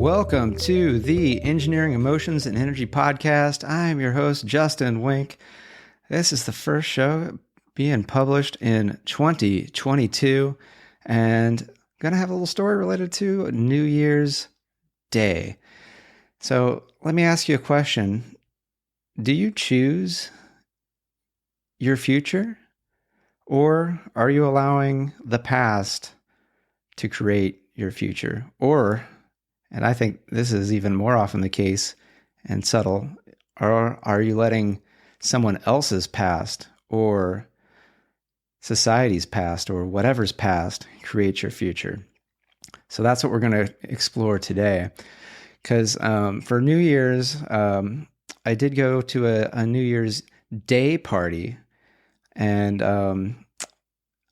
Welcome to the Engineering, Emotions, and Energy Podcast. I'm your host, Justin Wink. This is the first show being published in 2022, and I'm going to have a little story related to New Year's Day. So let me ask you a question. Do you choose your future, or are you allowing the past to create your future? Or, and I think this is even more often the case and subtle, are you letting someone else's past or society's past or whatever's past create your future? So that's what we're going to explore today. Because for New Year's, I did go to a New Year's Day party, and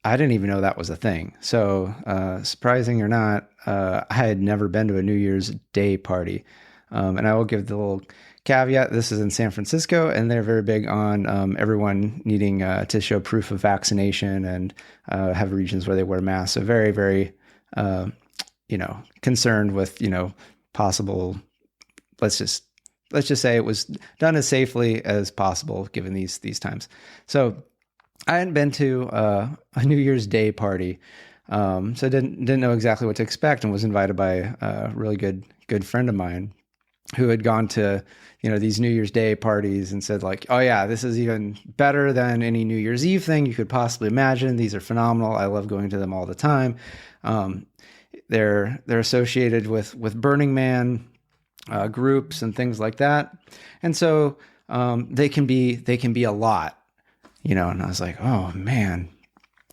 I didn't even know that was a thing. So surprising or not, I had never been to a New Year's Day party. And I will give the little caveat, this is in San Francisco, and they're very big on everyone needing to show proof of vaccination and have regions where they wear masks. So very, very, concerned with, possible, let's just say it was done as safely as possible given these times. So I hadn't been to a New Year's Day party, so I didn't know exactly what to expect, and was invited by a really good friend of mine who had gone to these New Year's Day parties and said, like, oh yeah, this is even better than any New Year's Eve thing you could possibly imagine. These are phenomenal. I love going to them all the time. They're associated with Burning Man groups and things like that, and so they can be a lot. And I was like, oh man,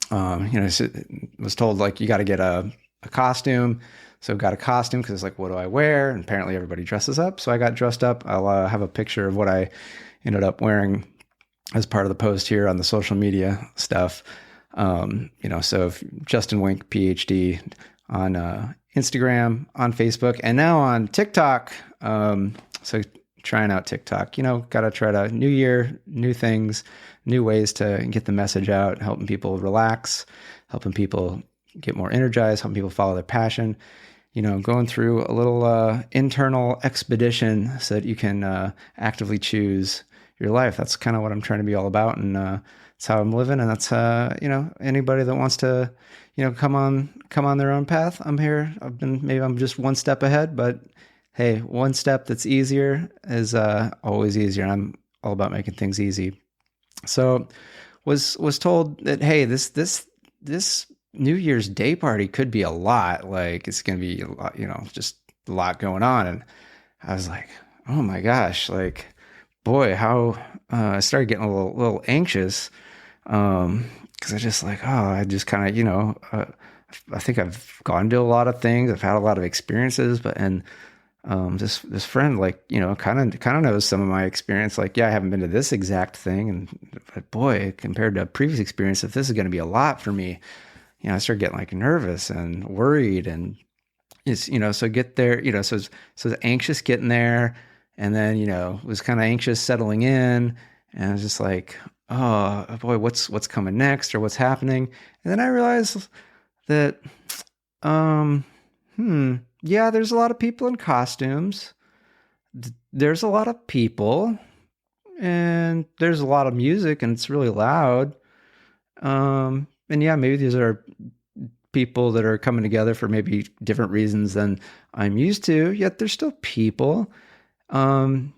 was told like, you got to get a costume. So got a costume because it's like, what do I wear? And apparently everybody dresses up. So I got dressed up. I'll have a picture of what I ended up wearing as part of the post here on the social media stuff. So if Justin Wink, Ph.D. on Instagram, on Facebook, and now on TikTok. So trying out TikTok, got to try to new year, new things, new ways to get the message out, helping people relax, helping people get more energized, helping people follow their passion, going through a little internal expedition so that you can actively choose your life. That's kind of what I'm trying to be all about. And that's how I'm living. And that's, anybody that wants to, come on their own path, I'm here. Maybe I'm just one step ahead, but hey, one step that's easier is always easier. And I'm all about making things easy. So was told that, hey, this New Year's Day party could be a lot. Like, it's going to be a lot, just a lot going on. And I was like, oh my gosh, like, boy, how I started getting a little anxious. Cause I just like, I just kind of, I think I've gone to a lot of things. I've had a lot of experiences, this friend, like, kind of knows some of my experience. Like, yeah, I haven't been to this exact thing. But boy, compared to a previous experience, if this is going to be a lot for me, I started getting like nervous and worried, and it's, so get there, so anxious getting there. And then, was kind of anxious settling in, and I was just like, oh boy, what's coming next, or what's happening? And then I realized that, yeah, there's a lot of people in costumes. There's a lot of people, and there's a lot of music, and it's really loud. And yeah, maybe these are people that are coming together for maybe different reasons than I'm used to, yet they're still people. And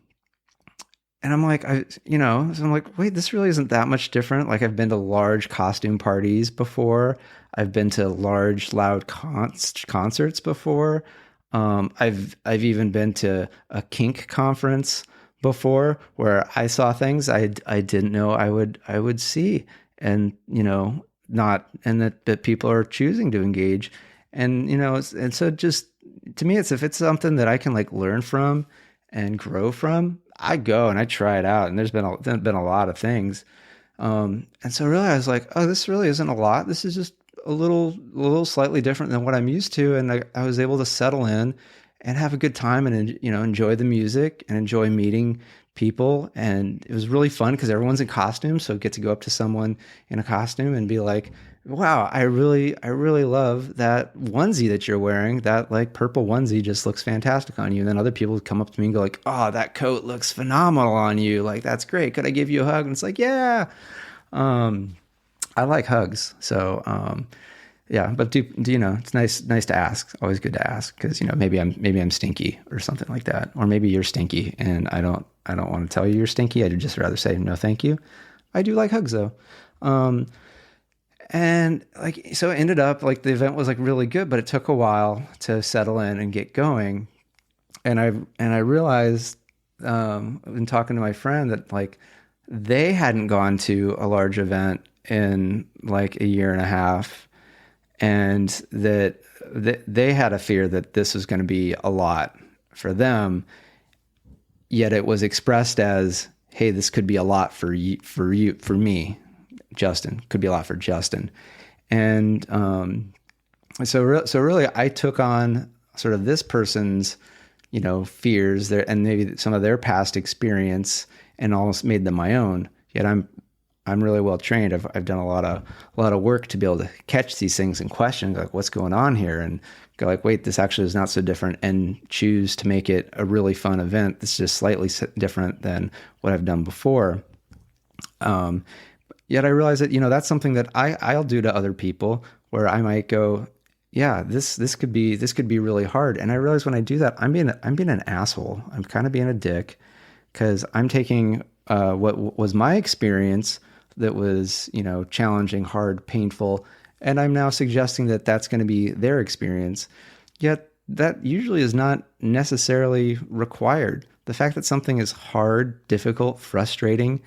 I'm like, so I'm like, wait, this really isn't that much different. Like, I've been to large costume parties before. I've been to large, loud concerts before. I've even been to a kink conference before where I saw things I didn't know I would see, and that people are choosing to engage, and and so just to me, it's, if it's something that I can like learn from and grow from, I go and I try it out. And there's been a lot of things, and so really I was like, oh, this really isn't a lot. This is just a little slightly different than what I'm used to. And I was able to settle in and have a good time, and enjoy the music and enjoy meeting people. And it was really fun because everyone's in costume, so get to go up to someone in a costume and be like, wow, I really love that onesie that you're wearing. That like purple onesie just looks fantastic on you. And then other people would come up to me and go like, oh, that coat looks phenomenal on you. Like, that's great. Could I give you a hug? And it's like, yeah. Um, I like hugs. So, yeah, but it's nice to ask. Always good to ask because, maybe I'm stinky or something like that. Or maybe you're stinky and I don't want to tell you you're stinky. I'd just rather say no, thank you. I do like hugs though. Um, and like, so it ended up like the event was like really good, but it took a while to settle in and get going. And I realized, in talking to my friend that like they hadn't gone to a large event in like a year and a half, and that they had a fear that this was going to be a lot for them. Yet it was expressed as, "Hey, this could be a lot for me, Justin. Could be a lot for Justin." And so really, I took on sort of this person's, fears there, and maybe some of their past experience, and almost made them my own. Yet I'm really well trained. I've done a lot of work to be able to catch these things and question like what's going on here, and go like, wait, this actually is not so different, and choose to make it a really fun event that's just slightly different than what I've done before. Yet I realize that that's something that I'll do to other people, where I might go, yeah, this could be really hard. And I realize when I do that, I'm being an asshole. I'm kind of being a dick, because I'm taking what was my experience that was, challenging, hard, painful, and I'm now suggesting that that's going to be their experience. Yet that usually is not necessarily required. The fact that something is hard, difficult, frustrating,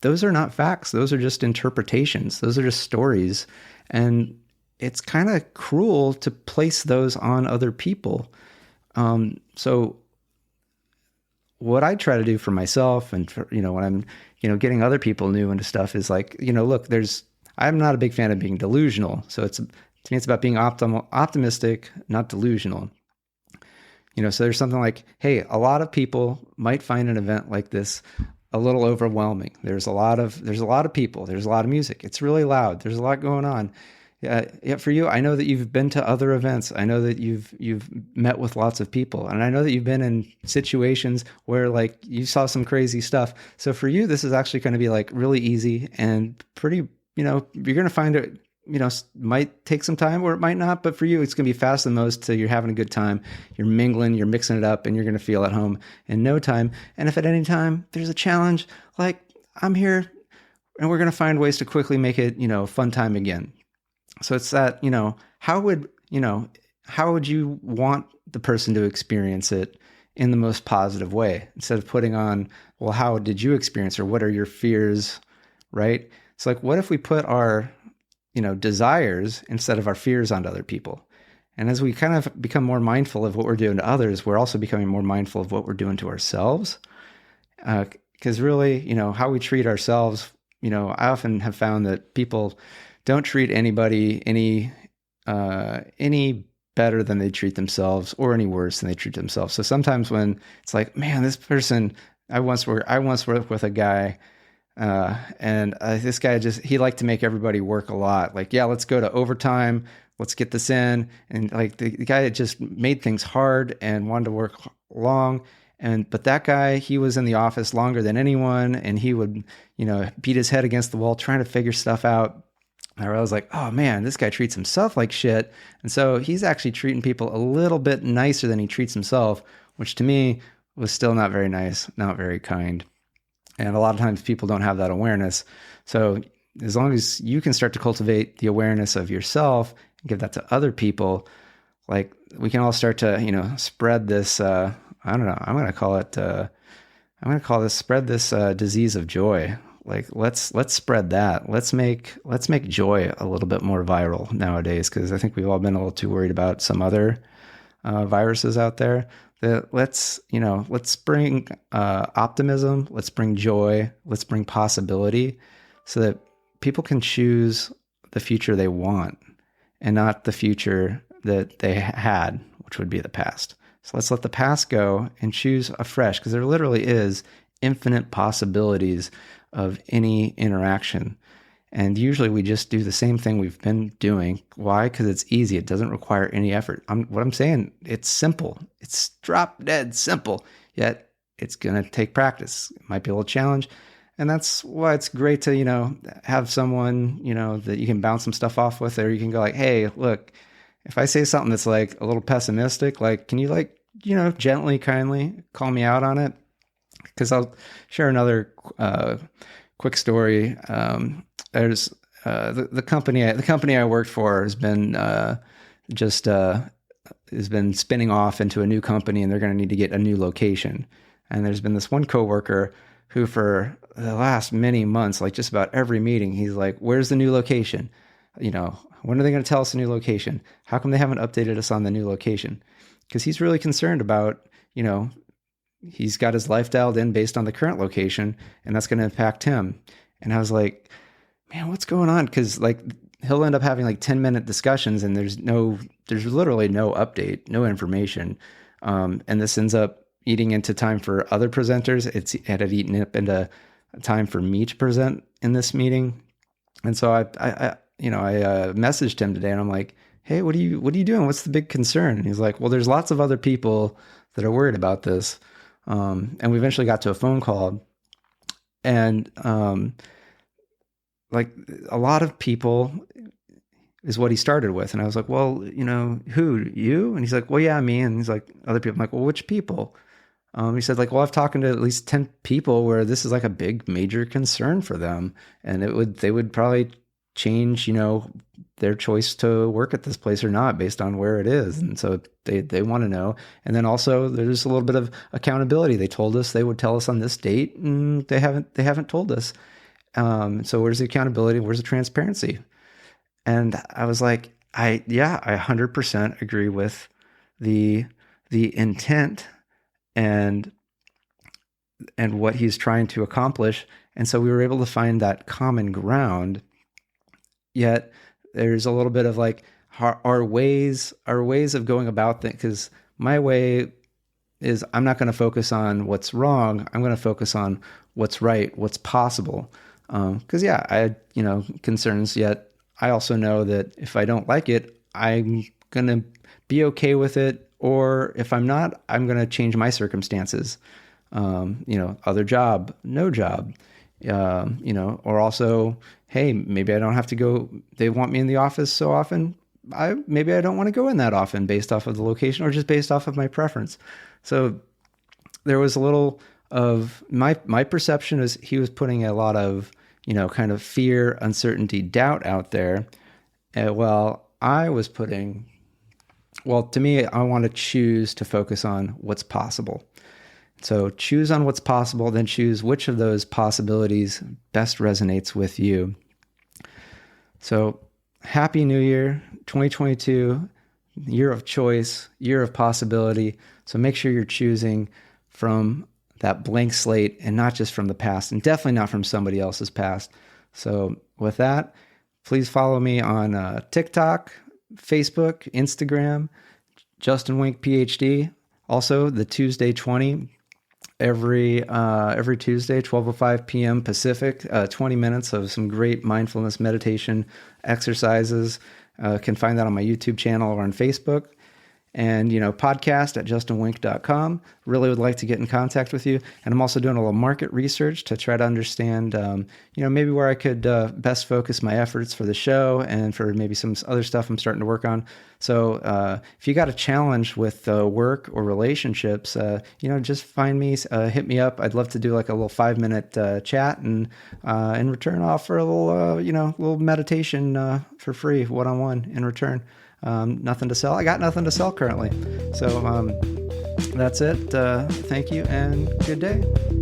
those are not facts. Those are just interpretations. Those are just stories. And it's kind of cruel to place those on other people. So what I try to do for myself, and for, when I'm, getting other people new into stuff, is like, look, I'm not a big fan of being delusional. So to me, it's about being optimistic, not delusional. So there's something like, hey, a lot of people might find an event like this a little overwhelming. There's a lot of people, there's a lot of music. It's really loud. There's a lot going on. Yeah, for you, I know that you've been to other events. I know that you've met with lots of people, and I know that you've been in situations where like you saw some crazy stuff. So for you, this is actually going to be like really easy and pretty. You're going to find it. Might take some time, or it might not. But for you, it's going to be fast the most. So you're having a good time. You're mingling. You're mixing it up, and you're going to feel at home in no time. And if at any time there's a challenge, like I'm here, and we're going to find ways to quickly make it fun time again. So it's that, how would you want the person to experience it in the most positive way, instead of putting on, well, how did you experience, or what are your fears, right? It's like, what if we put our, desires instead of our fears onto other people? And as we kind of become more mindful of what we're doing to others, we're also becoming more mindful of what we're doing to ourselves. Because really, how we treat ourselves, I often have found that people don't treat anybody any better than they treat themselves, or any worse than they treat themselves. So sometimes when it's like, man, this person, I once worked with a guy, and this guy he liked to make everybody work a lot. Like, yeah, let's go to overtime, let's get this in, and like the guy just made things hard and wanted to work long. But that guy, he was in the office longer than anyone, and he would, beat his head against the wall trying to figure stuff out. I was like, oh man, this guy treats himself like shit. And so he's actually treating people a little bit nicer than he treats himself, which to me was still not very nice, not very kind. And a lot of times people don't have that awareness. So as long as you can start to cultivate the awareness of yourself and give that to other people, like we can all start to, spread this, I don't know, I'm going to call this spread this disease of joy. Like let's spread that. Let's make joy a little bit more viral nowadays, because I think we've all been a little too worried about some other viruses out there. That let's bring optimism. Let's bring joy. Let's bring possibility, so that people can choose the future they want, and not the future that they had, which would be the past. So let's let the past go and choose afresh, because there literally is infinite possibilities of any interaction. And usually we just do the same thing we've been doing. Why? Because it's easy. It doesn't require any effort. What I'm saying, it's simple. It's drop dead simple, yet it's going to take practice. It might be a little challenge. And that's why it's great to, have someone, that you can bounce some stuff off with, or you can go like, hey, look, if I say something that's like a little pessimistic, like, can you gently, kindly call me out on it? Because I'll share another quick story. There's the company I worked for has been has been spinning off into a new company, and they're going to need to get a new location. And there's been this one coworker who, for the last many months, like just about every meeting, he's like, "Where's the new location? When are they going to tell us the new location? How come they haven't updated us on the new location?" Because he's really concerned about, he's got his life dialed in based on the current location, and that's going to impact him. And I was like, man, what's going on? Because he'll end up having 10-minute discussions, and there's literally no update, no information. And this ends up eating into time for other presenters. It had eaten up into time for me to present in this meeting. And so I messaged him today, and I'm like, hey, what are you doing? What's the big concern? And he's like, well, there's lots of other people that are worried about this. And we eventually got to a phone call, and a lot of people is what he started with. And I was like, well, who, you? And he's like, well, yeah, me. And he's like, other people. I'm like, well, which people? He said well, I've talked to at least 10 people where this is a big major concern for them. And they would probably change, their choice to work at this place or not based on where it is. And so they want to know. And then also there's a little bit of accountability. They told us they would tell us on this date, and they haven't told us. So where's the accountability? Where's the transparency? And I was like, I 100% agree with the intent and what he's trying to accomplish. And so we were able to find that common ground. Yet there's a little bit of our ways of going about things. Because my way is, I'm not going to focus on what's wrong. I'm going to focus on what's right, what's possible. Because I had concerns. Yet I also know that if I don't like it, I'm going to be okay with it. Or if I'm not, I'm going to change my circumstances. Other job, no job. Or also, hey, maybe I don't have to go. They want me in the office so often. Maybe I don't want to go in that often based off of the location, or just based off of my preference. So there was a little of my perception is he was putting a lot of, kind of fear, uncertainty, doubt out there. I was putting, to me, I want to choose to focus on what's possible. So choose on what's possible, then choose which of those possibilities best resonates with you. So happy New Year, 2022, year of choice, year of possibility. So make sure you're choosing from that blank slate and not just from the past, and definitely not from somebody else's past. So with that, please follow me on TikTok, Facebook, Instagram, Justin Wink, Ph.D. Also, the Tuesday 20, every Tuesday, 12:05 p.m. Pacific, 20 minutes of some great mindfulness meditation exercises. Can find that on my YouTube channel or on Facebook. And, podcast at justinwink.com. Really would like to get in contact with you. And I'm also doing a little market research to try to understand, maybe where I could best focus my efforts for the show and for maybe some other stuff I'm starting to work on. So if you got a challenge with work or relationships, just find me, hit me up. I'd love to do a little 5-minute chat, and in return offer a little meditation for free, one-on-one in return. Nothing to sell. I got nothing to sell currently. So that's it. Thank you and good day.